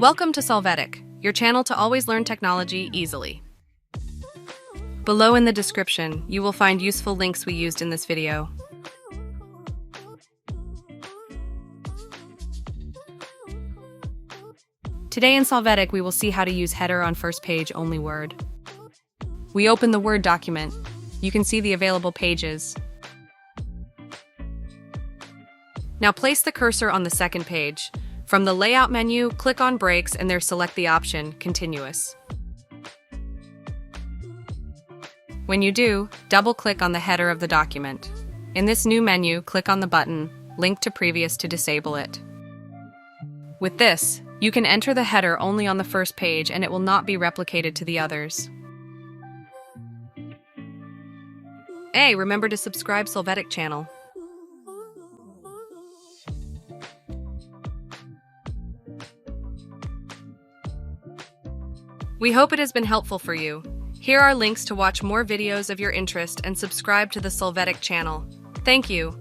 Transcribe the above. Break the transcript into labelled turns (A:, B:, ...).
A: Welcome to Solvetic, your channel to always learn technology easily. Below in the description, you will find useful links we used in this video. Today in Solvetic, we will see how to use header on first page only Word. We open the Word document. You can see the available pages. Now place the cursor on the second page. From the Layout menu, click on Breaks and there select the option Continuous. When you do, double-click on the header of the document. In this new menu, click on the button Link to Previous to disable it. With this, you can enter the header only on the first page and it will not be replicated to the others. Hey, remember to subscribe Solvetic channel. We hope it has been helpful for you. Here are links to watch more videos of your interest and subscribe to the Solvetic channel. Thank you.